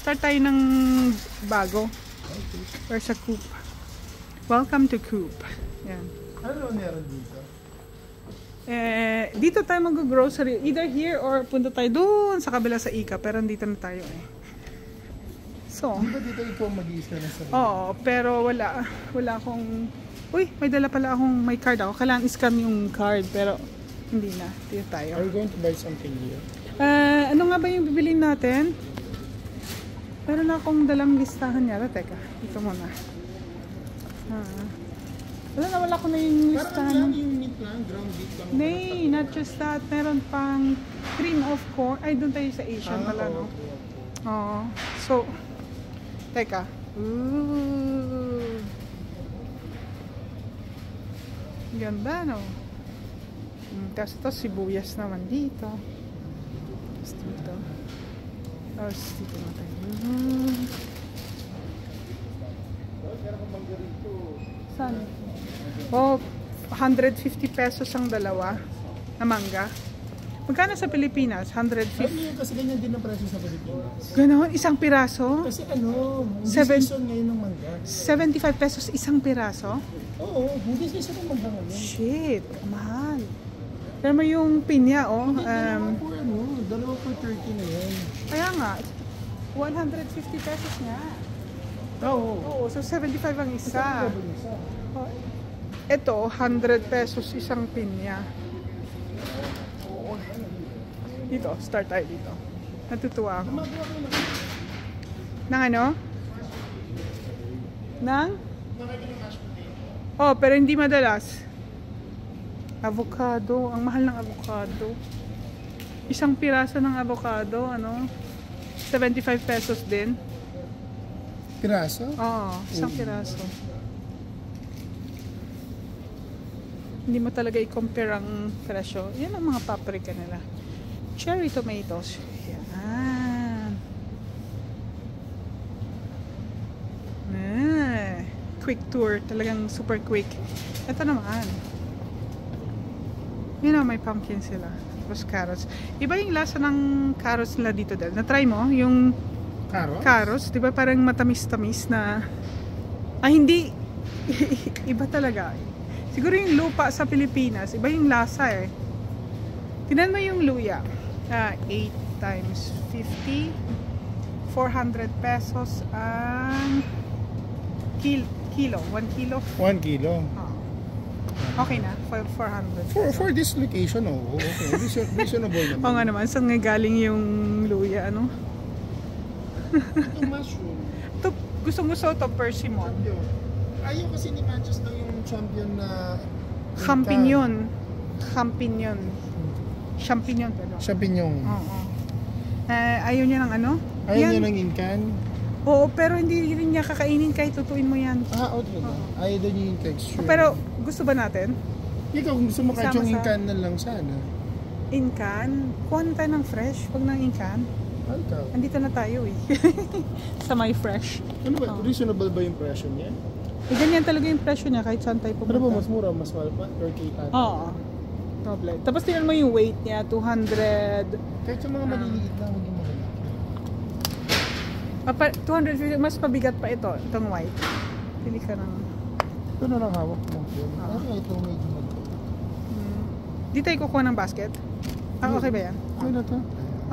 Start tayo ng bago. Or sa Coop. Welcome to Coop. Yan. Ano meron dito? Dito tayo mag-grocery. Either here or punta tayo doon sa kabila sa Ika. Pero dito na tayo eh. So. Di ba dito ikaw mag-iisa na sa Oo, pero wala akong... Uy, may dala pala akong may card ako. Kailangan i-scan yung card. Pero hindi na. Dito tayo. Are you going to buy something here? Ano nga ba yung bibilin natin? Meron na akong dalang listahan yata. Teka, ito muna. Wala ko na yung listahan. Parang yung meat lang, ground beef lang. Nay, not just that. Meron pang cream of corn. Ay, doon tayo sa Asian pala, no? Oo. So, teka. Ooh. Ganda, no? Tapos ito, sibuyas naman dito. Tapos dito. Tapos dito na tayo. Saan? Oh, 150 pesos ang dalawa na mangga. Magkano sa Pilipinas? 150. Kasi ganyan din ang presyo sa Pilipinas. Ganon? Isang piraso? Kasi hindi season ngayon ng mangga. 75 pesos isang piraso? Oo, hindi season ng mangga ngayon. Shit, mahal. Pero may yung pinya, oh. Dalawa for 30 na yan. Kaya nga, 150 pesos nga. Oo, so 75 ang isa. Oh, ito, 100 pesos isang pinya. Dito, start tayo dito. Natutuwa ako. Nang ano? Nang? Oh, pero hindi madalas. Avocado. Ang mahal ng avocado. Isang piraso ng avocado, ano? 75 pesos din. Piraso? Oo, isang piraso. Hindi mo talaga i-compare ang presyo. Yan ang mga paprika nila. Cherry tomatoes. Yan. Quick tour. Talagang super quick. Ito naman. Yun na, may pumpkin sila. Tapos carrots. Iba yung lasa ng carrots nila dito dahil. Na-try mo? Yung carrots. Diba parang matamis-tamis na... hindi. Iba talaga. Siguro yung lupa sa Pilipinas. Iba yung lasa eh. Tinan mo yung luya. 8 times 50. 400 pesos ang kilo. 1 kilo. 1 kilo. Okay na, 400. For this location, okay. Reasonable naman. Oo nga naman, saan nga galing yung luya, ano? Yung mushroom. Ito, gustong-gusto ito, persimmon. Ayaw kasi ni Manchester yung champion na... Champignon. Champignon, pero. Champignon. Oo. Ayaw niya ng ano? Ayaw niya ng incan? Oo, pero hindi rin niya kakainin kahit tutuin mo yan. Okay. Ayaw doon yung texture. Pero, gusto ba natin? Ikaw, kung gusto mo kahit yung incan na lang sana. Incan? Kuha na tayo ng fresh. Huwag ng incan. Ikaw. Andito na tayo eh. Sa may fresh. Ano ba? Reasonable ba yung presyo niya? Ganyan talaga yung presyo niya kahit saan tayo pumunta. Ano ba? Mas mura? Mas mahal pa? 30 Oo. Problem. Tapos tingnan mo yung weight niya, 200. Kahit sa mga maliliit lang, huwag yung mahal. 250, mas pabigat pa ito, itong white. Pili ka ng... Ito na lang hawak mo. Ito medyo Di tayo kukuha ng basket? Okay ba yan? Okay na to.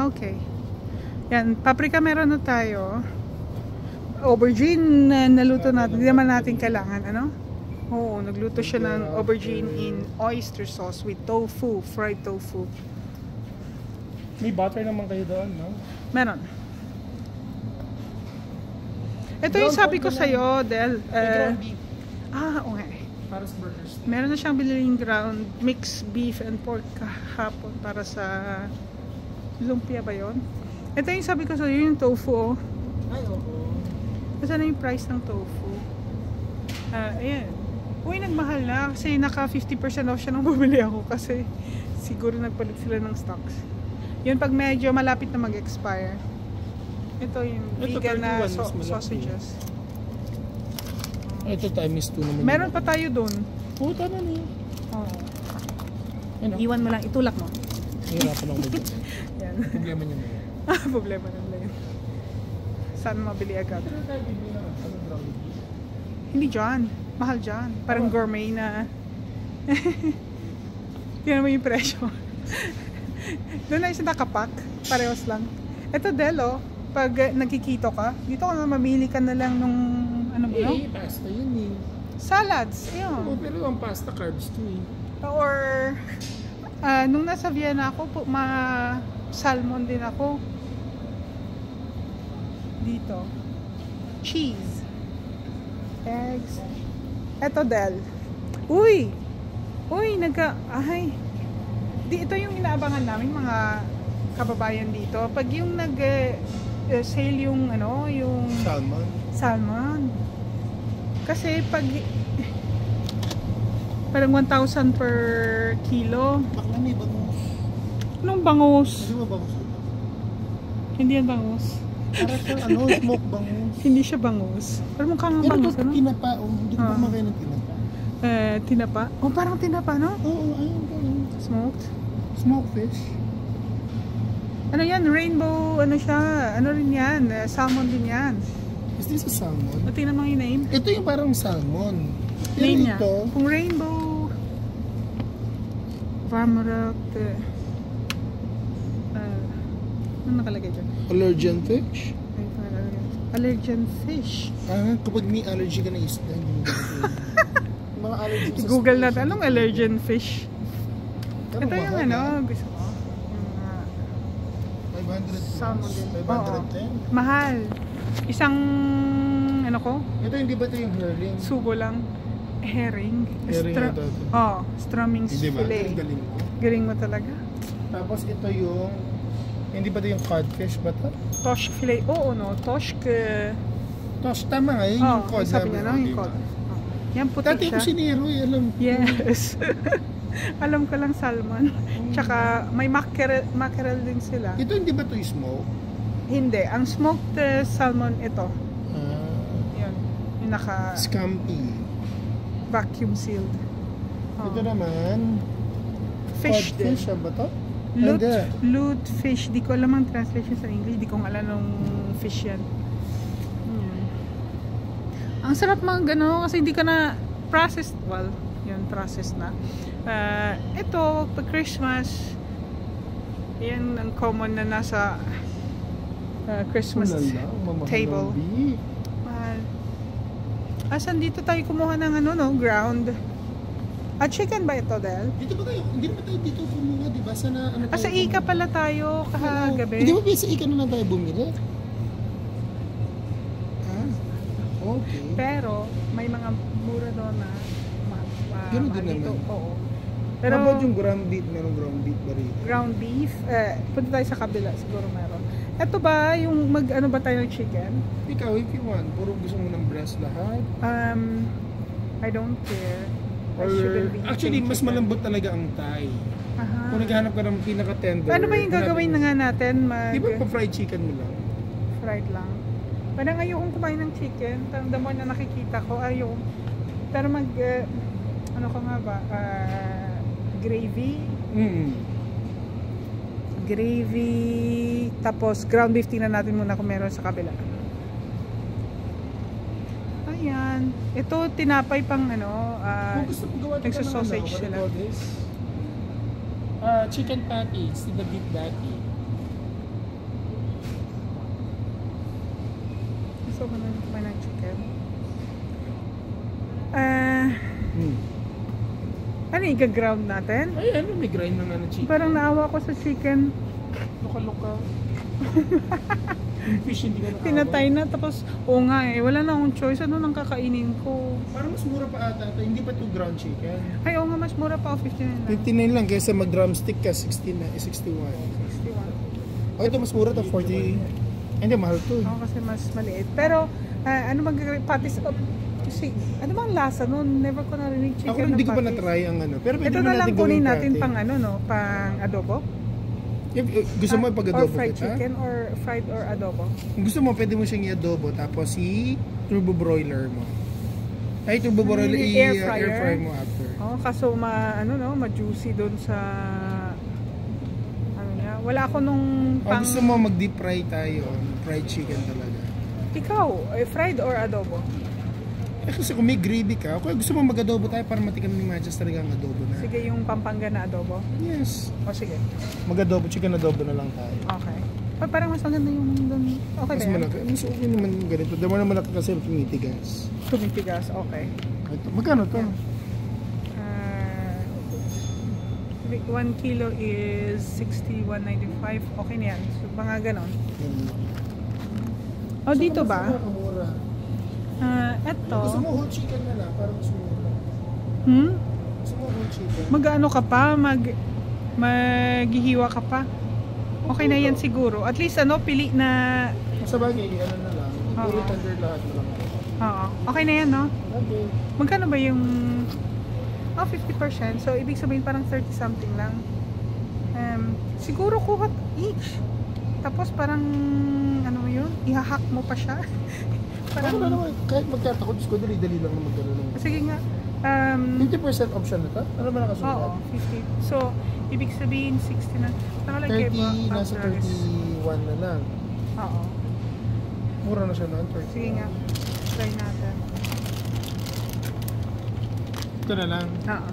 Okay. Yan, paprika meron na tayo. Aubergine naluto natin. Hindi naman natin kailangan, ano? Oo, nagluto siya ng aubergine in oyster sauce with tofu, fried tofu. May butter naman kayo doon, no? Meron. Ito yung sabi ko sa'yo, Del. Okay. Para sa burgers. Meron na siyang bililing ground mixed beef and pork kahapon para sa lumpia ba yun? Ito yung sabi ko sa'yo, yung tofu. Ay, oo. Kasi na yung price ng tofu. Ayan. Uy, nagmahal na kasi naka 50% off siya nung bumili ako kasi siguro nagpalit sila ng stocks. Yun pag medyo malapit na mag-expire. Ito yung vegan na sausages. Ito times 2 naman. Meron pa tayo dun. Puta na niya. Iwan mo lang, itulak mo. Hirapan ako mag-. Yan. Problema niya na yan. Problema na lang yun. Saan mabili agad? Pero tayo bibili na ano ground beef? Hindi dyan. Mahal dyan. Parang gourmet na. Tingnan mo yung presyo. Doon na isa nakapack. Parehos lang. Ito Delo, pag nagkikito ka, dito ka na mamili ka na lang nung ano ba? Eh, pasta yun eh. Salads. Oo, Ayun. pero ang pasta carbs to eh. Or nung nasa Vienna ako, salmon din ako. Dito. Cheese. Eggs. Eto Del. Uy! Uy, ay. Ito yung inaabangan namin mga kababayan dito. Pag yung sale yung yung salmon. Kasi pag parang 1,000 per kilo. Bakla may bangus. Anong bangus? Hindi mo bangus? Hindi yan bangus. Para sa smoke bangus. Hindi siya bangus. Pero mukhang bangus, Pero tinapa, hindi ko kumakain ng tinapa. Tinapa? Oh, parang tinapa, no? Oo, ayun. Smoked? Smoked fish. Ano yan? Rainbow, siya? Ano rin yan? Salmon din yan. Is this a salmon? O, tingnan mo yung name. Ito yung parang salmon. Name niya. Ito, Kung rainbow, Varmorok, ano nakalagay dyan? allergen fish. Allergen fish. Kapag may allergy ka na isda, hindi mo gagawin. Mga allergy sa Google fish, natin, anong allergen fish? Pero Ito yung mahal, gusto ko. Yung, 500 salmon din. 510. mahal. Isang, Ito hindi ba ito yung herring? subo lang. Herring. Herring na ito. Strumming Hindi ba? fillet. Ang galing ko. Galing mo talaga. Tapos ito yung, hindi ba ito yung codfish ba ito? Tosh fillet. Oo, no? Tosh Tosh, tama nga, yun yung cod. sabi niya, no? Yung cod. Yan, puti Dati siya. ko sinero, alam ko. Yes. Alam ko lang salmon. Tsaka may mackerel din sila. Ito hindi ba ito yung smoke? Hindi. Ang smoked salmon ito. Yun. Yung Scampi. vacuum sealed. Ito naman, Fish din. codfish ba ito? Lute fish. Di ko alam ang translation sa English. Di ko alam nung fish yan. Ang sarap mga gano'n kasi hindi ka na processed. Well, yun, processed na. Ito, pag Christmas, yan ang common na nasa Christmas table. Mahal. Asan dito tayo kumuha ng ground? Chicken ba ito, Del? Dito ba tayo? Hindi ba tayo dito kumuha, di ba? Sana, sa Ika pala tayo kahagabi. Hindi ba sa Ika na lang tayo bumili? Okay. Pero may mga mura doon na Ganun din dito. naman. Oo. Pero How about yung ground beef? Merong ground beef ba rin? ground beef, punta tayo sa kabila, siguro meron. Ito ba yung ba tayo ng chicken? Ikaw, if you want, puro gusto mo ng breast lahat? I don't care. I Or, shouldn't be actually, eating mas chicken. malambot talaga ang Thai. Aha. Kung naghahanap ka ng pinaka-tender. Ano ba yung gagawin na nga natin? Di ba pa-fried chicken mo lang? Fried lang. Parang ayokong kumain ng chicken. The more na nakikita ko, ayoko. Pero ano ka nga ba? Gravy. Gravy. Tapos ground beef, tingnan natin muna kung meron sa kabila. Ayan. Ito, tinapay pang Kung gusto mo gawa nagsasausage sila. Chicken patties, the beef patty. Gusto ko na kumain ng chicken. Ano i-ground natin? Ay, may grind na nga ng chicken. Parang naawa ko sa chicken. Luka-luka. Yung fish hindi ka nakawa. Pinatay na, tapos nga wala na akong choice. Ano nang kakainin ko? Parang mas mura pa ata ito. Hindi pa ito ground chicken. Ay, nga, mas mura pa ako, 59 lang. 59 lang kaysa mag-drumstick ka, 61. 61. Ito mas mura to 40. Hindi, mahal to. Ako kasi mas maliit. Pero, ano patis kasi, ano bang lasa nun? Never ko narinig chicken Ako hindi ko pa na-try ang Pero pwede ito naman na lang natin kunin gawin natin patty. pang adobo? Gusto mo pag-adobo or fried kita? chicken or fried or adobo? Kung gusto mo, pwede mo siyang i-adobo tapos i-turbo broiler mo. Ay, turbo broiler, Air i-air fryer fry mo after. Kaso ma-juicy doon sa wala ako nung Kung gusto mo mag-deep fry tayo, fried chicken talaga. Ikaw, fried or adobo? Kasi kung may gravy ka, kung gusto mo mag-adobo tayo para matikam ni Matches talaga ang adobo na. Sige, yung Pampanga na adobo? Yes. O sige. Mag-adobo, chicken adobo na lang tayo. Okay. Parang mas maganda yung doon. Okay mas ba yan? malaki. Mas okay naman ganito. Dama na malaki kasi tumitigas. Tumitigas, okay. Ito. Magkano to? 1 kilo is 61.95. Okay na yan. So, mga ganon. O, dito ba? Mura. Eto. Gusto mo whole chicken na lang para mas mura. Gusto mo whole chicken? Mag-ano ka pa? Maghihiwa ka pa? Okay na yan siguro. At least pili na... Sa bagay, ano na lang. Puro tender lahat na lang. Oo. Okay na yan, no? Okay. Magkano ba yung... 50%. So, ibig sabihin parang 30 something lang. Siguro kuha each. Tapos parang, ano yun? Ihahack mo pa siya. Parang, naman, kahit magtatakot, ko dali-dali lang na magkano lang. Sige nga. 50% option na to? Ano ba nakasulat? Oo, 50. So, ibig sabihin 60 na. 30, nasa 31 na lang. Oo. Mura na siya na, 30. Sige nga. Try natin. Ito na lang. Oo.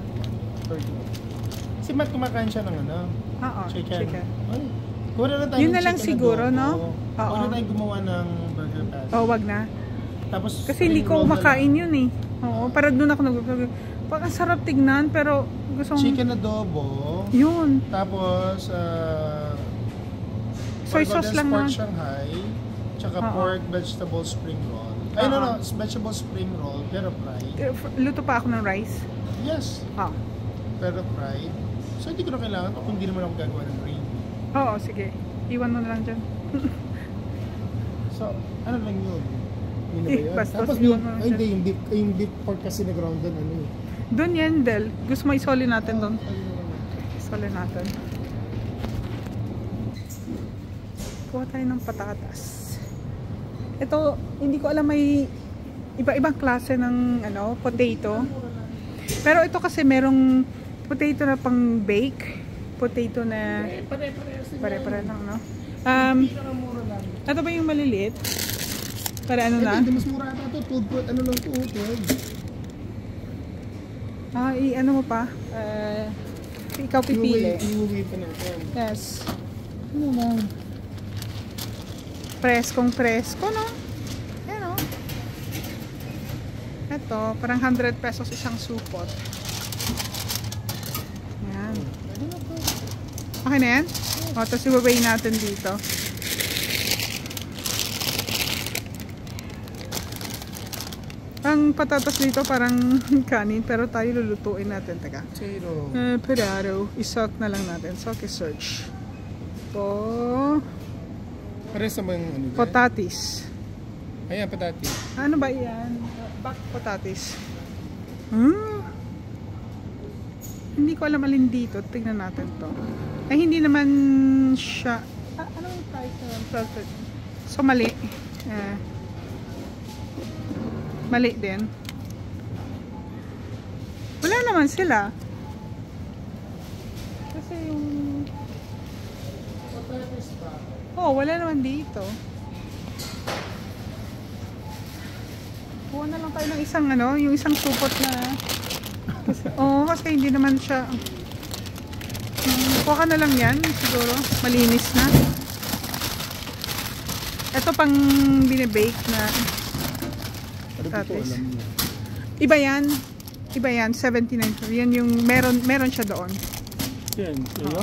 30. Si Matt kumakain siya ng ano? Oo, chicken. Ay, wala na tayo yun na lang siguro, no? Oo. Wala na tayong gumawa ng burger patty. Oo, wag na. Tapos, kasi hindi ko makain yun eh. Oo, para doon ako nag-vlog. Parang sarap tignan, pero gusto chicken adobo. Yun. Tapos, soy sauce lang pork na. Shanghai. Tsaka pork vegetable spring roll. Ay, no, vegetable spring roll, pero fried. Luto pa ako ng rice? Yes. Pero fried. So, hindi ko na kailangan kung hindi naman ako gagawa ng gravy. Oo, sige. Iwan mo na lang dyan. So, ano lang yun? Yun na ba yun? Basta Tapos yung, hindi, yung beef pork kasi na ground doon, ano yun? Doon yan, Del. Gusto mo isoli natin doon? Isoli natin. Kuha tayo ng patatas. Ito, hindi ko alam, may iba-ibang klase ng potato. Pero ito kasi merong potato na pang bake, potato na pare-pare lang, no? Ito ba yung maliliit? Para ano na? Hindi, mas mura ata ito. Ano lang ito, 12. Ano mo pa? Ikaw pipili. Iuwi pa natin. Yes. Ano mo? Preskong presko, no? Ayan, no? Ito, parang 100 pesos isang supot. Ayan. Okay na yan? O, tapos ibabay natin dito. Ang patatas dito parang kanin, pero tayo lulutuin natin. Teka. Peraro. Isok na lang natin. So, search. Pares naman ano dyan? Patatis. Ayan, patatis. Ano ba yan? Bakit patatis? Hindi ko alam alin dito. Tignan natin to. Ay, hindi naman siya... ano yung price na? So, mali. Mali din. Wala naman sila. Kasi yung... Patatis pa? wala naman dito. Kuha na lang tayo ng isang yung isang supot na... kasi hindi naman siya... kuha ka na lang yan, siguro. Malinis na. Ito pang binibake na patatis. Iba yan. Iba yan, 79. Yan yung meron siya doon. Yan, iyo?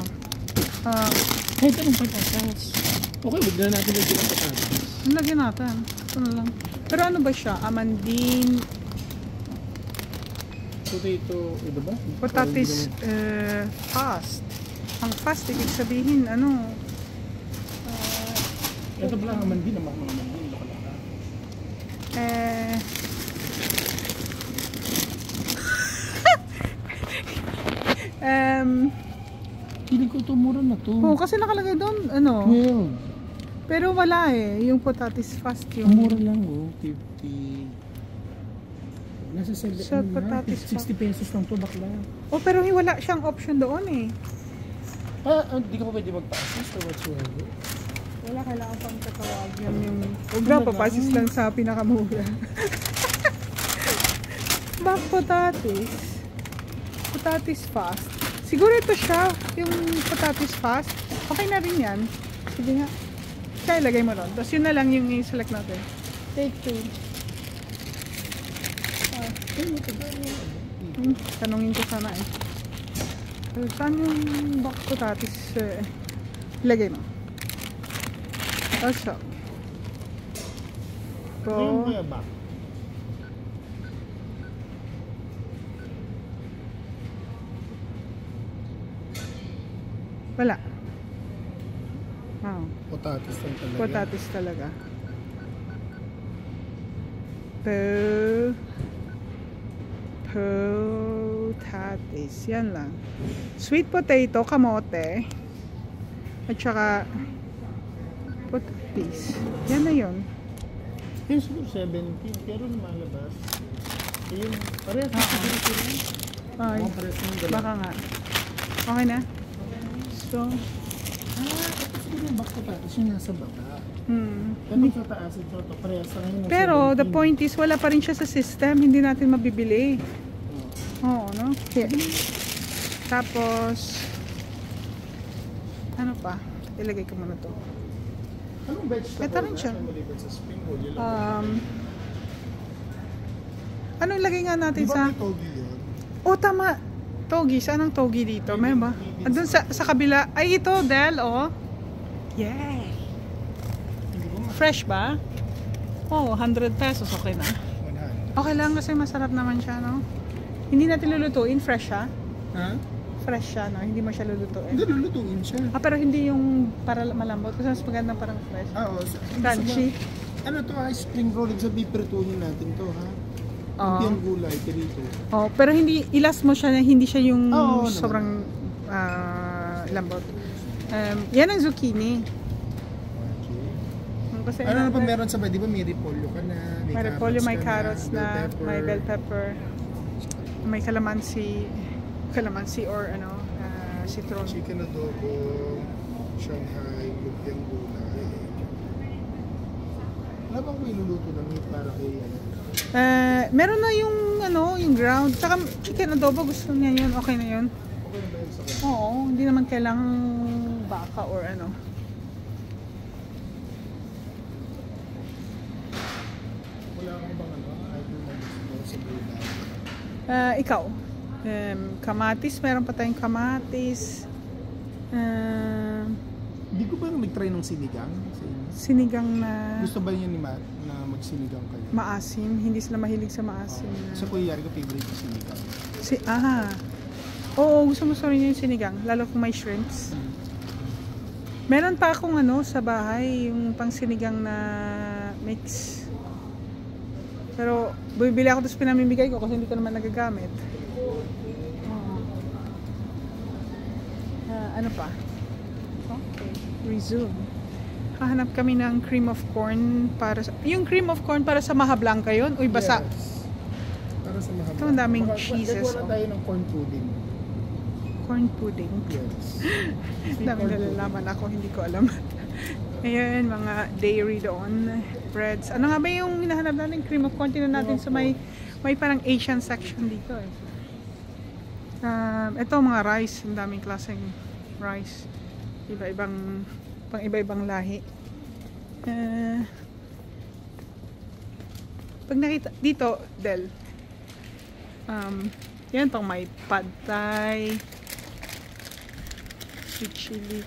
Kahit anong patatas. Okay, wag na natin lagyan ng patatas. Lagyan natin. Ito na lang. Pero ano ba siya? Amandine. Potato, iba ba? Patatis fast. Ang fast, ibig sabihin, ito pala ang amandine, ang mga amandine. Feeling ko ito mura na to. Kasi nakalagay doon, 12. Pero wala yung patatis fast yung... Mura lang, 50. Nasa patatis 60 pesos lang to, bakla. Pero wala siyang option doon eh. Hindi ka pa pwede magpa-assist or whatsoever? Wala, kailangan pang katawag yan yung... Huwag na, papasis lang sa pinakamura. Bak patatis. Patatis fast. Siguro ito siya, yung patatis fast. Okay na rin yan. Sige nga. Kaya ilagay mo ron. Tapos yun na lang yung i-select natin. Take 2. Tanungin ko sana eh. Saan yung bak patatis? Ilagay mo. Asa. Ano yung bak? Wala. Oh. Patatis lang talaga. Patatis talaga. Patatis. Yan lang. Sweet potato, kamote. At saka patatis. Yan na yun. Yung siguro 17, pero lumalabas. Yung parehas na siguro sila. Ay, baka nga. Okay na? So, ito siguro yung back patatis yung nasa baba. Pero sa taas, ito parehas na yun. Pero the point is, wala pa rin siya sa system. Hindi natin mabibili. Oo, no? Here. Tapos, ano pa? Ilagay ko muna to. Anong vegetable? Ito rin siya. Sa spring roll, yun. Anong ilagay nga natin Di ba sa... may togi yun? Oh, tama. Togi. Saan ang togi dito? May ba? Andun sa kabila. Ay, ito, Del, oh. Yay! Fresh ba? Oh, 100 pesos. Okay na. 100. Okay lang kasi masarap naman siya, no? Hindi natin lulutuin. Fresh siya. Ha? Fresh siya, no? Hindi mo siya lulutuin. Hindi, lulutuin siya. Pero hindi yung para malambot. Kasi mas maganda parang fresh. Oo. Crunchy. Ano to ha? Spring roll. Sabi, pirituhin natin to ha? Hindi ang gulay, pirito. Oh, pero hindi, ilas mo siya na hindi siya yung sobrang lambot. Yan ang zucchini. Kasi ano pa meron sa ba? Di ba may repolyo ka na? May repolyo, may carrots na, may bell pepper, may calamansi or ano, citron. Chicken adobo, Shanghai, lumpiang gulay. Wala bang may luluto na meat para kay ano? Meron na yung ano, yung ground. Saka chicken adobo, gusto niya yun. Okay na yun. Okay na ba yun sa kanya? Oo, hindi naman kailangang baka or ano. Wala kang bang ano? Item na gusto sa gulay? Ikaw, kamatis, meron pa tayong kamatis. Hindi ko ba nag-try ng sinigang? Sinigang na Gusto ba niya ni Matt na magsinigang kayo? maasim. Hindi sila mahilig sa maasim. Sa Kuya Yari ko favorite yung sinigang. Oo, gusto mo rin yung sinigang. Lalo kung may shrimps. Meron pa akong ano sa bahay, yung pang sinigang na mix. Pero bumibili ako tapos pinamimigay ko kasi hindi ko naman nagagamit. Ano pa? Okay, resume. Hahanap kami ng cream of corn para sa... Yung cream of corn para sa Maha Blanca yun? Uy, basa. Yes. Para sa Maha Blanca. Ito ang daming cheeses. Nagkuha na tayo ng corn pudding. Corn pudding? Yes. Daming nalalaman ako, hindi ko alam. Ayan, mga dairy doon. Breads. Ano nga ba yung hinahanap natin? Cream of corn. Tinan natin sa may parang Asian section dito eh. Ito mga rice. Ang daming klaseng rice. Iba-ibang lahi. Pag nakita dito, Del. Yan pang may pad thai. Sweet chili.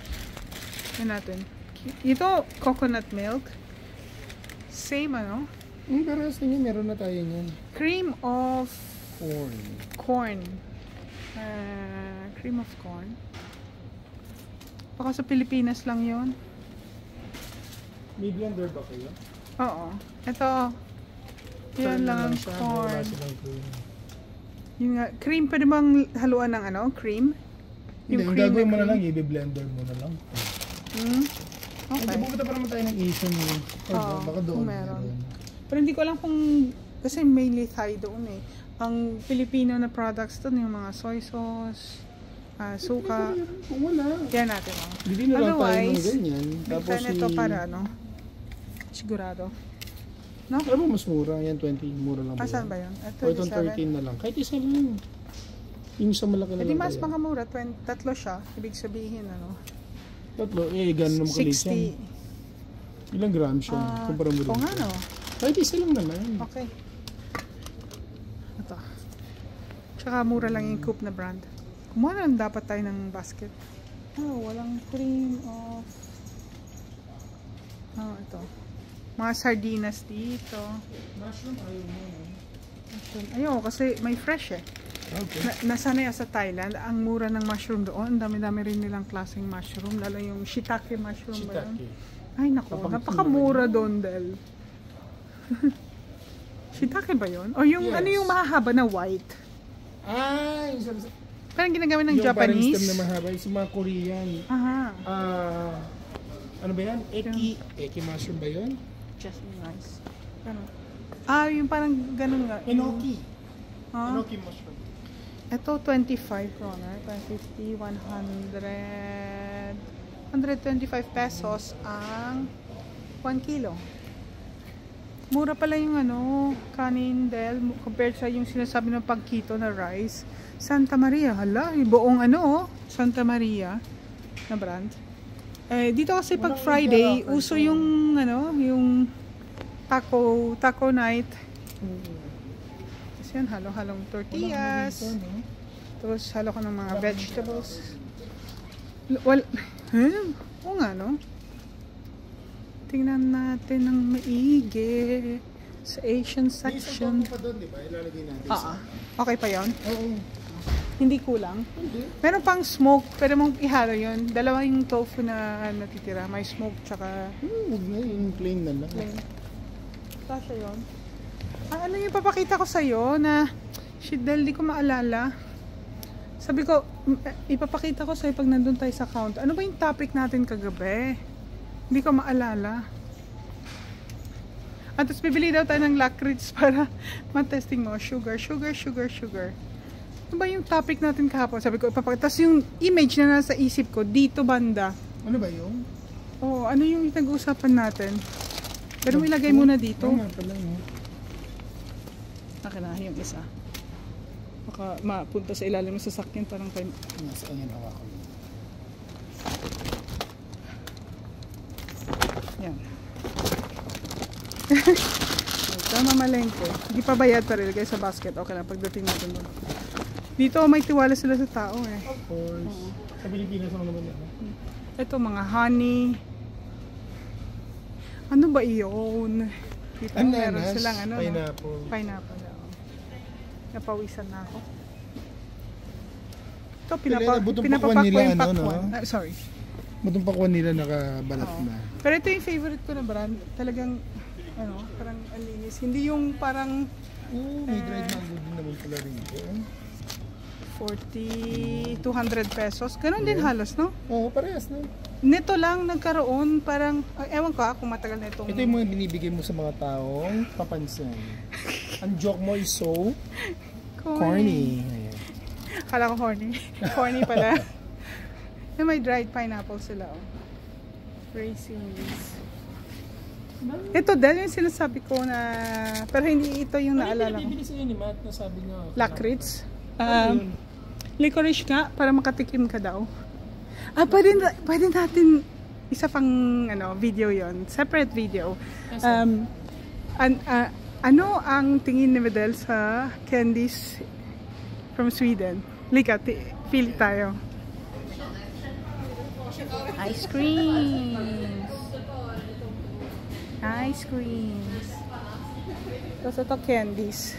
Yan natin. Ito, coconut milk. Same ano? Pero sa inyo, meron na tayo niyan. Cream of corn. Cream of corn. Baka sa Pilipinas lang yon. May blender ba kayo? Oo. Ito. Yan lang ang corn. Yung nga, cream. Pwede bang haluan ng ano? Cream? Hindi, yung gagawin mo na lang, i-blender mo na lang. Okay. Pupunta pa naman tayo ng Asian eh. Baka doon meron. Pero hindi ko alam kung, kasi mainly Thai doon eh. Ang Filipino na products doon, yung mga soy sauce, suka. Kung wala. Yan natin. Oh. Hindi na lang tayo ng ganyan. Tapos ito para ano? Sigurado. No? Ano mas mura? Yan 20. Mura lang. Saan ba yun? O itong 13 na lang. Kahit isa lang. Yung sa malaki na lang. Hindi mas makamura. Tatlo siya. Ibig sabihin ano? Tatlo? Gano'n naman kalit yan. 60. Ilang grams siya? Kumpara mo rin. Oo nga no. Kahit isa lang naman. Okay. Ito. Tsaka mura lang yung Coop na brand. Kumuha na lang dapat tayo ng basket. Walang cream of... ito. Mga sardinas dito. Mushroom ayaw mo. Mushroom. Ayaw, kasi may fresh eh. Okay. Nasanay sa Thailand, ang mura ng mushroom doon. Dami-dami rin nilang klaseng mushroom. Lalo yung shiitake mushroom. Shiitake. Ay naku, napakamura doon Del. Shiitake ba yun? O yung ano yung mahahaba na white? Yung parang ginagamit ng yung Japanese. Yung parang stem na mahaba, yung mga Korean. Aha. Ano ba yan? Eki mushroom ba yun? Just nice. Ano? Yung parang ganun nga. Enoki. Enoki mushroom. Ito 25 kroner, 150, 100, 125 pesos ang 1 kilo. Mura pala yung kanin Del compared sa yung sinasabi ng pagkito na rice. Santa Maria, hala, buong Santa Maria na brand. Dito kasi pag Friday, uso yung yung taco night. Kasi yan, halo-halong tortillas. Tapos halo ko ng mga vegetables. Oo nga, no? Tingnan natin ng maigi sa Asian section. May isang pa doon, di ba? Ilalagay natin Okay pa yon? Oo. Hindi kulang? Hindi. Meron pang smoke, pwede mong ihalo yun. Dalawa yung tofu na natitira. May smoke tsaka... Huwag na, yung plain na lang. Plain. Kasha yun. Ano yung papakita ko sa'yo na... Shit, Del, di ko maalala. Sabi ko, ipapakita ko sa'yo pag nandun tayo sa count. Ano ba yung topic natin kagabi? Hindi ko maalala. At tapos bibili daw tayo ng lakrits para matesting mo. Sugar. Ano ba yung topic natin kahapon? Sabi ko, ipapakita. Tapos yung image na nasa isip ko, dito banda. Ano ba yung? Ano yung nag-uusapan natin? Pero may ilagay muna dito. Oo nga pala, no? Akin na yung isa. Baka mapunta sa ilalim ng sasakyan parang kayo. Ayan, hawa ko. Yan. Ito, mamalengke. Hindi pa bayad pa rin. Ilagay sa basket. Okay lang, pagdating natin doon. Dito may tiwala sila sa tao eh. Of course. Sa Pilipinas naman yan. Ito mga honey. Ano ba iyon? Dito meron silang pineapple. Pineapple. Napawisan na ako. Ito pinapapakwa yung pakwan. Sorry. Butong pakwan nila nakabalat na. Pero ito yung favorite ko na brand. Talagang parang alinis. Hindi yung parang may dried mango din naman pala rin. 200 pesos. Ganon din halos, no? Oo, parehas na. Nito lang nagkaroon parang, ewan ko kung matagal na itong... Ito yung mga binibigay mo sa mga taong papansin. Ang joke mo is so corny. Kala ko horny. Corny pala. May dried pineapple sila. Raisins. Ito dahil yung sinasabi ko na... Pero hindi ito yung naalala ko. Bibili sa'yo ni Matt na sabi nga. Lakrits. Licorice nga, para makatikim ka daw. Pwede natin isa pang video yon, separate video. Ano ang tingin ni Medel sa candies from Sweden? Lika, feel tayo. Ice creams. Ice creams. Tapos ito candies.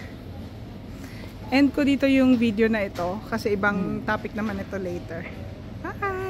End ko dito yung video na ito kasi ibang topic naman ito later. Bye!